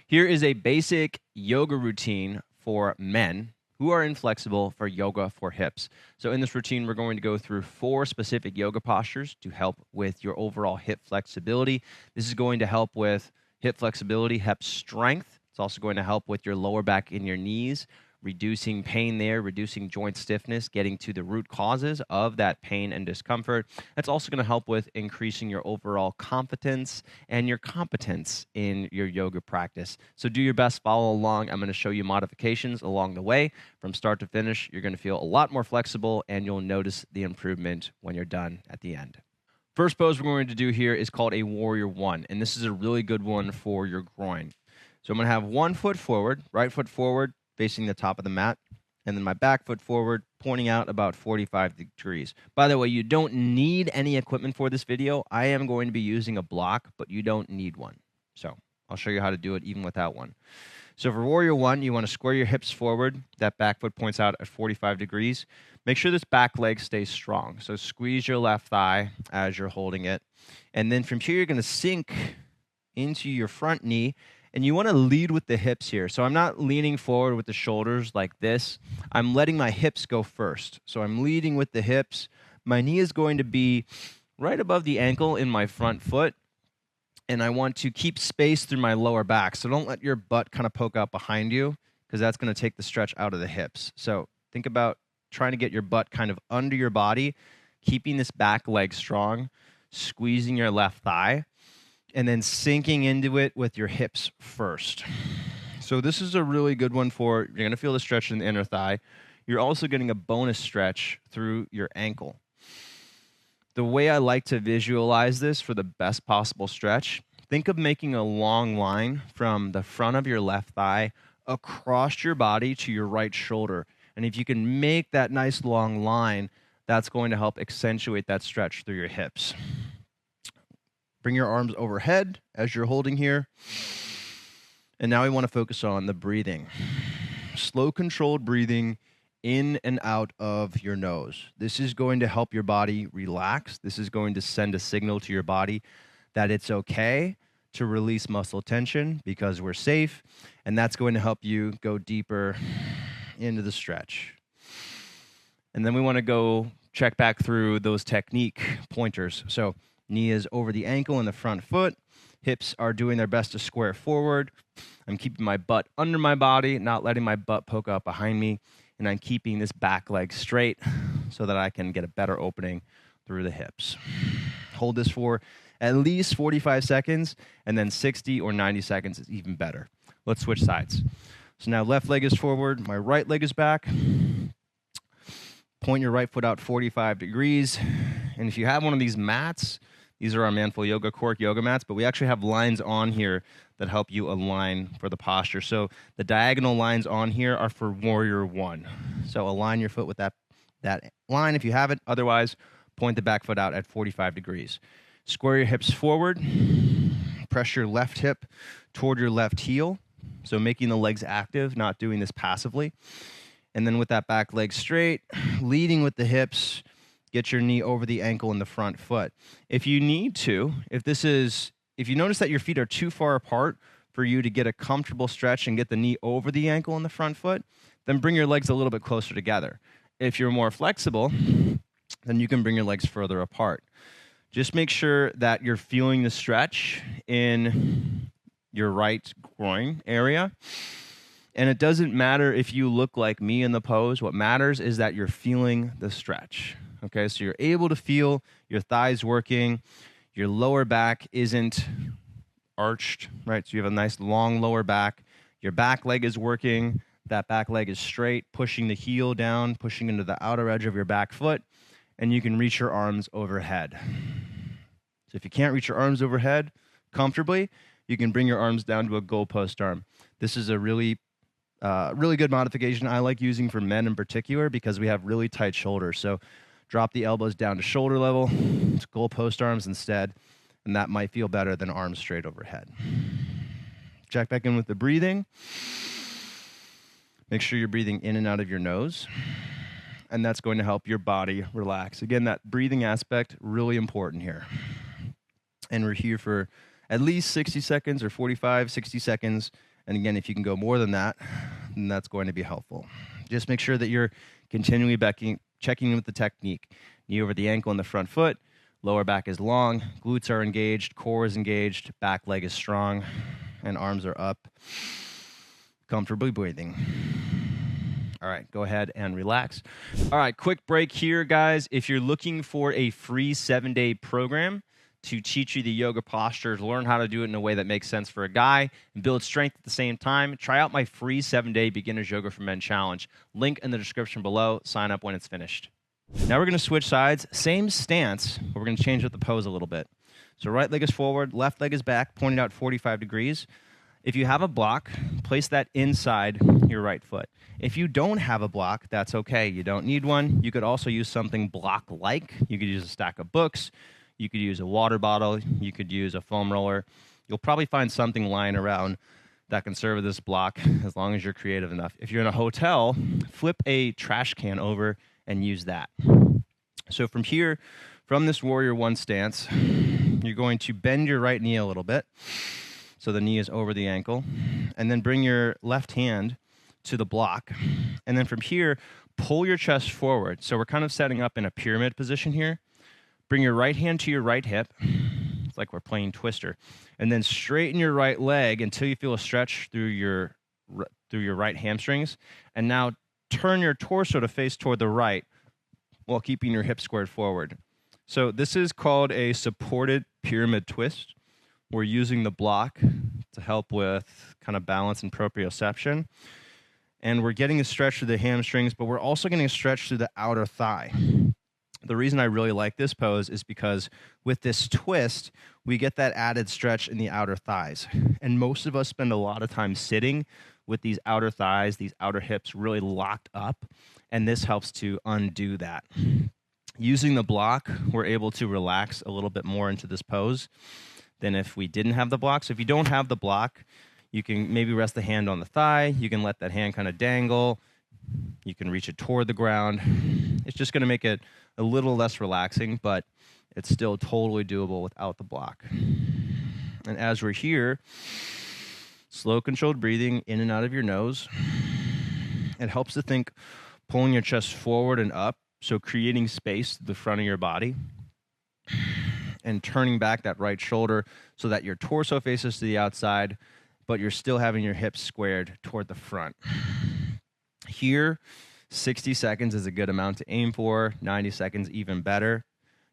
Here is a basic yoga routine for men who are inflexible for yoga for hips. So in this routine, we're going to go through 4 specific yoga postures to help with your overall hip flexibility. This is going to help with hip flexibility, hip strength. It's also going to help with your lower back and your knees, reducing pain there, reducing joint stiffness, getting to the root causes of that pain and discomfort. That's also going to help with increasing your overall confidence and your competence in your yoga practice. So do your best, follow along. I'm going to show you modifications along the way. From start to finish, you're going to feel a lot more flexible, and you'll notice the improvement when you're done at the end. First pose we're going to do here is called a Warrior One, and this is a really good one for your groin. So I'm going to have one foot forward, right foot forward, facing the top of the mat, and then my back foot forward, pointing out about 45 degrees. By the way, you don't need any equipment for this video. I am going to be using a block, but you don't need one. So I'll show you how to do it even without one. So for Warrior One, you want to square your hips forward. That back foot points out at 45 degrees. Make sure this back leg stays strong. So squeeze your left thigh as you're holding it. And then from here, you're going to sink into your front knee. And you want to lead with the hips here. So I'm not leaning forward with the shoulders like this. I'm letting my hips go first. So I'm leading with the hips. My knee is going to be right above the ankle in my front foot. And I want to keep space through my lower back. So don't let your butt kind of poke out behind you, because that's going to take the stretch out of the hips. So think about trying to get your butt kind of under your body, keeping this back leg strong, squeezing your left thigh, and then sinking into it with your hips first. So this is a really good one for, you're going to feel the stretch in the inner thigh. You're also getting a bonus stretch through your ankle. The way I like to visualize this for the best possible stretch, think of making a long line from the front of your left thigh across your body to your right shoulder. And if you can make that nice long line, that's going to help accentuate that stretch through your hips. Bring your arms overhead as you're holding here. And now we want to focus on the breathing. Slow, controlled breathing in and out of your nose. This is going to help your body relax. This is going to send a signal to your body that it's okay to release muscle tension because we're safe. And that's going to help you go deeper into the stretch. And then we want to go check back through those technique pointers. So knee is over the ankle in the front foot. Hips are doing their best to square forward. I'm keeping my butt under my body, not letting my butt poke out behind me. And I'm keeping this back leg straight so that I can get a better opening through the hips. Hold this for at least 45 seconds, and then 60 or 90 seconds is even better. Let's switch sides. So now left leg is forward, my right leg is back. Point your right foot out 45 degrees. And if you have one of these mats, these are our Manful Yoga Cork yoga mats, but we actually have lines on here that help you align for the posture. So the diagonal lines on here are for Warrior One. So align your foot with that line if you have it. Otherwise, point the back foot out at 45 degrees. Square your hips forward. Press your left hip toward your left heel. So making the legs active, not doing this passively. And then with that back leg straight, leading with the hips, get your knee over the ankle in the front foot. If you need to, if you notice that your feet are too far apart for you to get a comfortable stretch and get the knee over the ankle in the front foot, then bring your legs a little bit closer together. If you're more flexible, then you can bring your legs further apart. Just make sure that you're feeling the stretch in your right groin area. And it doesn't matter if you look like me in the pose. What matters is that you're feeling the stretch. Okay, so you're able to feel your thighs working. Your lower back isn't arched, right? So you have a nice long lower back. Your back leg is working. That back leg is straight, pushing the heel down, pushing into the outer edge of your back foot. And you can reach your arms overhead. So if you can't reach your arms overhead comfortably, you can bring your arms down to a goalpost arm. This is a really good modification I like using for men in particular because we have really tight shoulders. So drop the elbows down to shoulder level, to goalpost arms instead, and that might feel better than arms straight overhead. Check back in with the breathing. Make sure you're breathing in and out of your nose, and that's going to help your body relax. Again, that breathing aspect, really important here. And we're here for at least 60 seconds or 45, 60 seconds, And again, if you can go more than that, then that's going to be helpful. Just make sure that you're continually checking in with the technique. Knee over the ankle in the front foot, lower back is long, glutes are engaged, core is engaged, back leg is strong, and arms are up. Comfortably breathing. All right, go ahead and relax. All right, quick break here, guys. If you're looking for a free 7-day program to teach you the yoga postures, learn how to do it in a way that makes sense for a guy, and build strength at the same time, try out my free 7-day Beginner's Yoga for Men Challenge. Link in the description below. Sign up when it's finished. Now we're going to switch sides. Same stance, but we're going to change up the pose a little bit. So right leg is forward, left leg is back, pointed out 45 degrees. If you have a block, place that inside your right foot. If you don't have a block, that's okay. You don't need one. You could also use something block-like. You could use a stack of books. You could use a water bottle. You could use a foam roller. You'll probably find something lying around that can serve as this block as long as you're creative enough. If you're in a hotel, flip a trash can over and use that. So from here, from this Warrior One stance, you're going to bend your right knee a little bit. So the knee is over the ankle. And then bring your left hand to the block. And then from here, pull your chest forward. So we're kind of setting up in a pyramid position here. Bring your right hand to your right hip. It's like we're playing Twister. And then straighten your right leg until you feel a stretch through your right hamstrings. And now turn your torso to face toward the right while keeping your hips squared forward. So this is called a supported pyramid twist. We're using the block to help with kind of balance and proprioception. And we're getting a stretch through the hamstrings, but we're also getting a stretch through the outer thigh. The reason I really like this pose is because with this twist, we get that added stretch in the outer thighs. And most of us spend a lot of time sitting with these outer thighs, these outer hips really locked up, and this helps to undo that. Using the block, we're able to relax a little bit more into this pose than if we didn't have the block. So if you don't have the block, you can maybe rest the hand on the thigh. You can let that hand kind of dangle. You can reach it toward the ground. It's just going to make it a little less relaxing, but it's still totally doable without the block. And as we're here, slow, controlled breathing in and out of your nose. It helps to think pulling your chest forward and up, so creating space to the front of your body. And turning back that right shoulder so that your torso faces to the outside, but you're still having your hips squared toward the front. Here, 60 seconds is a good amount to aim for, 90 seconds even better.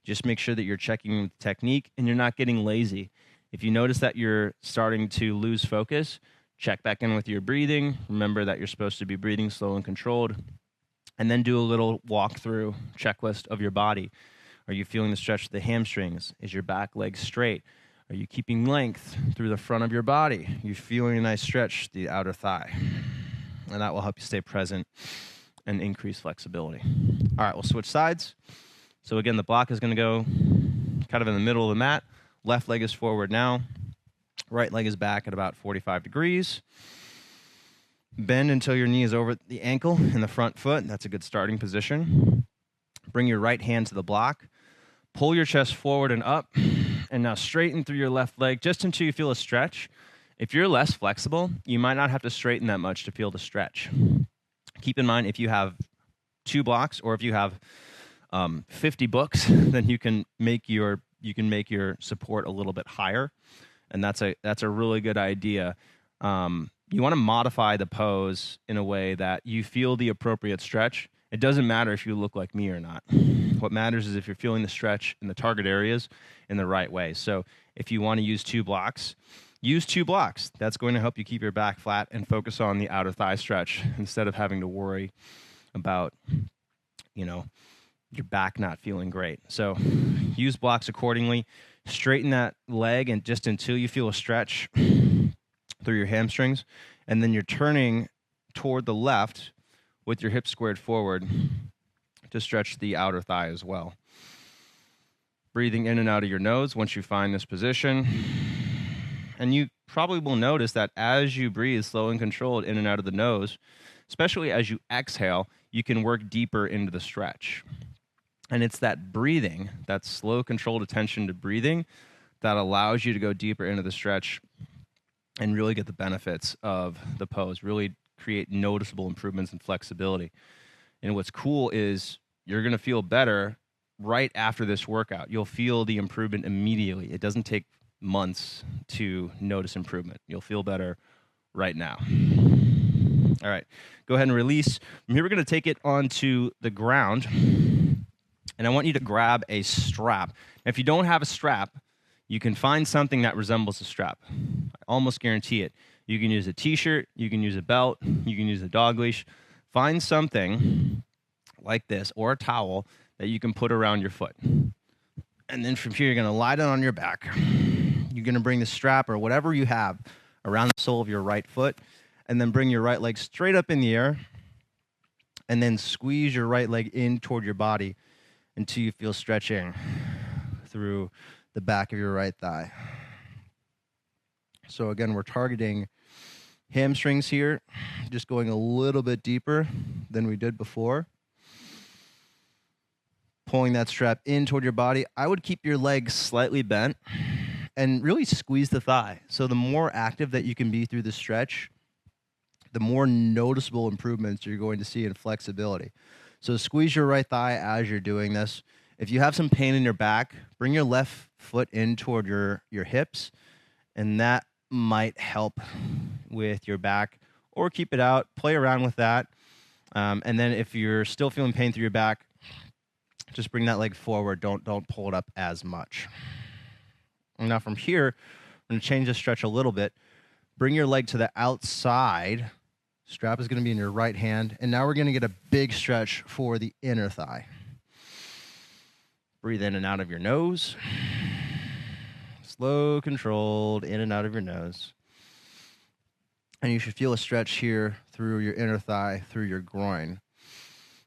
Just make sure that you're checking the technique and you're not getting lazy. If you notice that you're starting to lose focus, check back in with your breathing. Remember that you're supposed to be breathing slow and controlled. And then do a little walkthrough checklist of your body. Are you feeling the stretch of the hamstrings? Is your back leg straight? Are you keeping length through the front of your body? Are you feeling a nice stretch the outer thigh? And that will help you stay present and increase flexibility. All right, we'll switch sides. So again, the block is going to go kind of in the middle of the mat. Left leg is forward now. Right leg is back at about 45 degrees. Bend until your knee is over the ankle in the front foot. That's a good starting position. Bring your right hand to the block. Pull your chest forward and up. And now straighten through your left leg just until you feel a stretch. If you're less flexible, you might not have to straighten that much to feel the stretch. Keep in mind, if you have 2 blocks or if you have 50 books, then you can make your support a little bit higher. And that's a really good idea. You want to modify the pose in a way that you feel the appropriate stretch. It doesn't matter if you look like me or not. What matters is if you're feeling the stretch in the target areas in the right way. So if you want to use 2 blocks, use 2 blocks. That's going to help you keep your back flat and focus on the outer thigh stretch instead of having to worry about, your back not feeling great. So use blocks accordingly. Straighten that leg and just until you feel a stretch through your hamstrings. And then you're turning toward the left with your hips squared forward to stretch the outer thigh as well. Breathing in and out of your nose once you find this position. And you probably will notice that as you breathe slow and controlled in and out of the nose, especially as you exhale, you can work deeper into the stretch. And it's that breathing, that slow, controlled attention to breathing, that allows you to go deeper into the stretch and really get the benefits of the pose, really create noticeable improvements in flexibility. And what's cool is you're going to feel better right after this workout. You'll feel the improvement immediately. It doesn't take months to notice improvement. You'll feel better right now. All right, go ahead and release. From here, we're going to take it onto the ground, and I want you to grab a strap. Now, if you don't have a strap, you can find something that resembles a strap. I almost guarantee it. You can use a t-shirt, you can use a belt, you can use a dog leash. Find something like this or a towel that you can put around your foot. And then from here, you're going to lie down on your back. You're going to bring the strap or whatever you have around the sole of your right foot, and then bring your right leg straight up in the air, and then squeeze your right leg in toward your body until you feel stretching through the back of your right thigh. So again, we're targeting hamstrings here, just going a little bit deeper than we did before. Pulling that strap in toward your body. I would keep your legs slightly bent and really squeeze the thigh. So the more active that you can be through the stretch, the more noticeable improvements you're going to see in flexibility. So squeeze your right thigh as you're doing this. If you have some pain in your back, bring your left foot in toward your hips, and that might help with your back, or keep it out, play around with that. And then if you're still feeling pain through your back, just bring that leg forward. Don't pull it up as much. And now from here, I'm going to change the stretch a little bit. Bring your leg to the outside. Strap is going to be in your right hand. And now we're going to get a big stretch for the inner thigh. Breathe in and out of your nose. Slow, controlled, in and out of your nose. And you should feel a stretch here through your inner thigh, through your groin.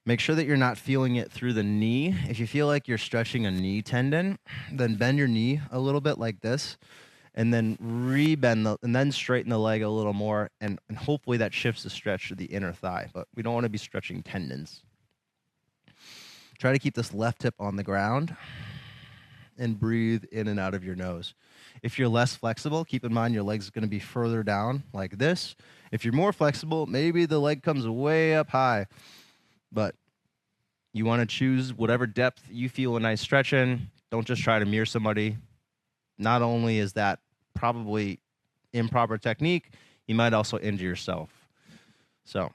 Make sure that you're not feeling it through the knee. If you feel like you're stretching a knee tendon, then bend your knee a little bit like this, and then and then straighten the leg a little more, and hopefully that shifts the stretch to the inner thigh, but we don't want to be stretching tendons. Try to keep this left hip on the ground and breathe in and out of your nose. If you're less flexible, keep in mind your leg's going to be further down like this. If you're more flexible, maybe the leg comes way up high, but you want to choose whatever depth you feel a nice stretch in. Don't just try to mirror somebody. Not only is that probably improper technique, you might also injure yourself. So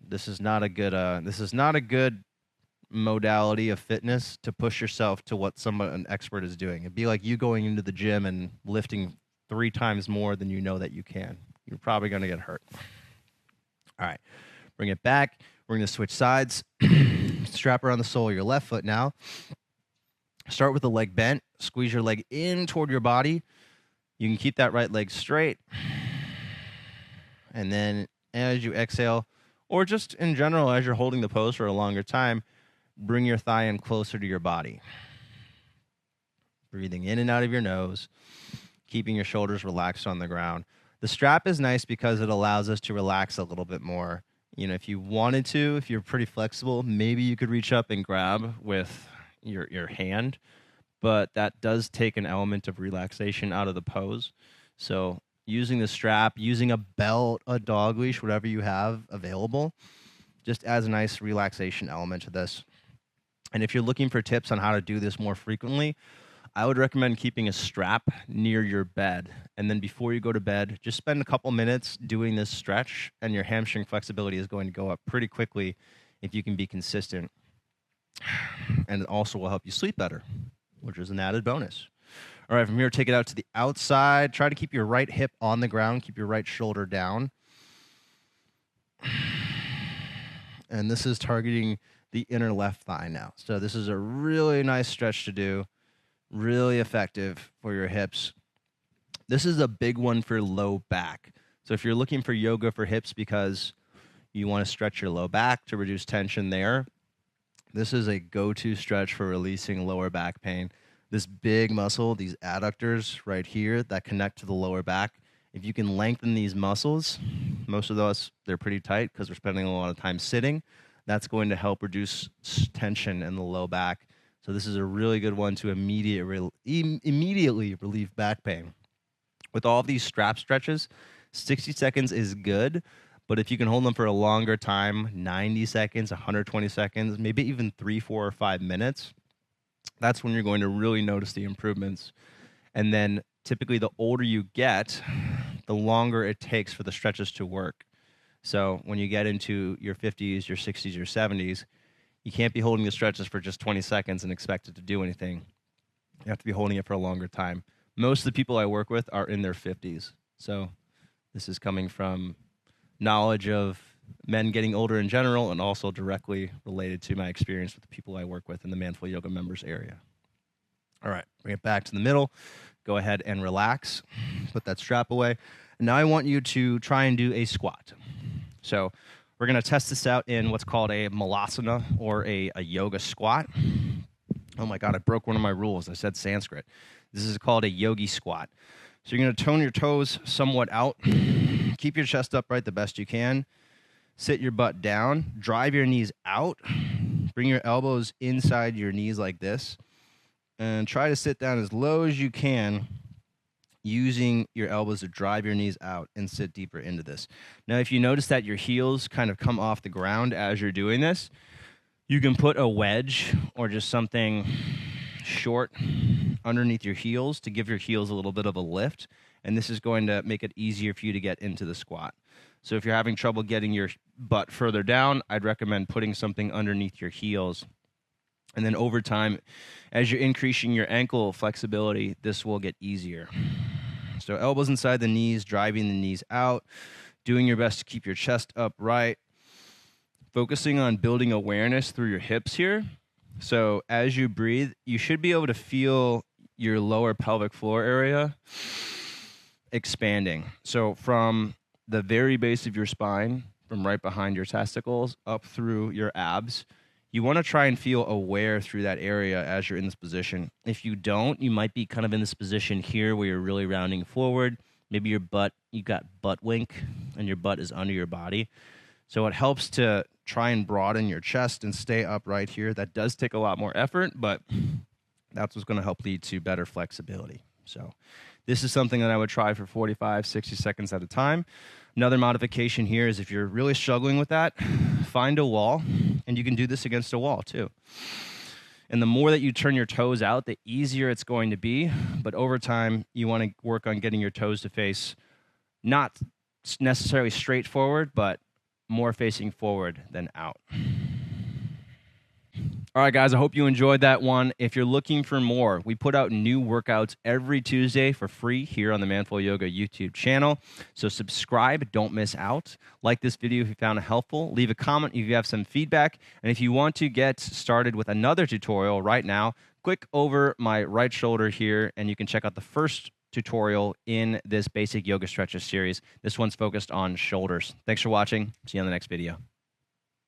this is not a good modality of fitness to push yourself to what an expert is doing. It'd be like you going into the gym and lifting 3 times more than you know that you can. You're probably going to get hurt. All right, bring it back. We're going to switch sides. Strap around the sole of your left foot now. Start with the leg bent. Squeeze your leg in toward your body. You can keep that right leg straight. And then as you exhale, or just in general as you're holding the pose for a longer time, bring your thigh in closer to your body. Breathing in and out of your nose, keeping your shoulders relaxed on the ground. The strap is nice because it allows us to relax a little bit more. You know, if you wanted to, if you're pretty flexible, maybe you could reach up and grab with your hand, but that does take an element of relaxation out of the pose. So using the strap, using a belt, a dog leash, whatever you have available, just adds a nice relaxation element to this. And if you're looking for tips on how to do this more frequently, I would recommend keeping a strap near your bed. And then before you go to bed, just spend a couple minutes doing this stretch, and your hamstring flexibility is going to go up pretty quickly if you can be consistent. And it also will help you sleep better, which is an added bonus. All right, from here, take it out to the outside. Try to keep your right hip on the ground. Keep your right shoulder down. And this is targeting the inner left thigh now. So this is a really nice stretch to do. Really effective for your hips. This is a big one for low back. So if you're looking for yoga for hips because you want to stretch your low back to reduce tension there, this is a go-to stretch for releasing lower back pain. This big muscle, these adductors right here that connect to the lower back, if you can lengthen these muscles, most of those, they're pretty tight because we're spending a lot of time sitting. That's going to help reduce tension in the low back. So this is a really good one to immediately relieve back pain. With all of these strap stretches, 60 seconds is good, but if you can hold them for a longer time, 90 seconds, 120 seconds, maybe even 3, 4, or 5 minutes, that's when you're going to really notice the improvements. And then typically the older you get, the longer it takes for the stretches to work. So when you get into your 50s, your 60s, your 70s, you can't be holding the stretches for just 20 seconds and expect it to do anything. You have to be holding it for a longer time. Most of the people I work with are in their 50s. So this is coming from knowledge of men getting older in general and also directly related to my experience with the people I work with in the Manful Yoga members area. All right, bring it back to the middle. Go ahead and relax. Put that strap away. And now I want you to try and do a squat. So we're going to test this out in what's called a malasana or a yoga squat. Oh my God, I broke one of my rules. I said Sanskrit. This is called a yogi squat. So you're going to tone your toes somewhat out. Keep your chest upright the best you can. Sit your butt down. Drive your knees out. Bring your elbows inside your knees like this. And try to sit down as low as you can using your elbows to drive your knees out and sit deeper into this. Now, if you notice that your heels kind of come off the ground as you're doing this, you can put a wedge or just something short underneath your heels to give your heels a little bit of a lift, and this is going to make it easier for you to get into the squat. So if you're having trouble getting your butt further down, I'd recommend putting something underneath your heels. And then over time, as you're increasing your ankle flexibility, this will get easier. So elbows inside the knees, driving the knees out, doing your best to keep your chest upright, focusing on building awareness through your hips here. So as you breathe, you should be able to feel your lower pelvic floor area expanding. So from the very base of your spine, from right behind your testicles, up through your abs, you want to try and feel aware through that area as you're in this position. If you don't, you might be kind of in this position here where you're really rounding forward. Maybe your butt, you got butt wink, and your butt is under your body. So it helps to try and broaden your chest and stay upright here. That does take a lot more effort, but that's what's going to help lead to better flexibility. So this is something that I would try for 45, 60 seconds at a time. Another modification here is if you're really struggling with that, find a wall, and you can do this against a wall too. And the more that you turn your toes out, the easier it's going to be. But over time, you want to work on getting your toes to face not necessarily straight forward, but more facing forward than out. All right, guys, I hope you enjoyed that one. If you're looking for more, we put out new workouts every Tuesday for free here on the Manful Yoga YouTube channel. So subscribe, don't miss out. Like this video if you found it helpful. Leave a comment if you have some feedback. And if you want to get started with another tutorial right now, click over my right shoulder here, and you can check out the first tutorial in this basic yoga stretches series. This one's focused on shoulders. Thanks for watching. See you on the next video.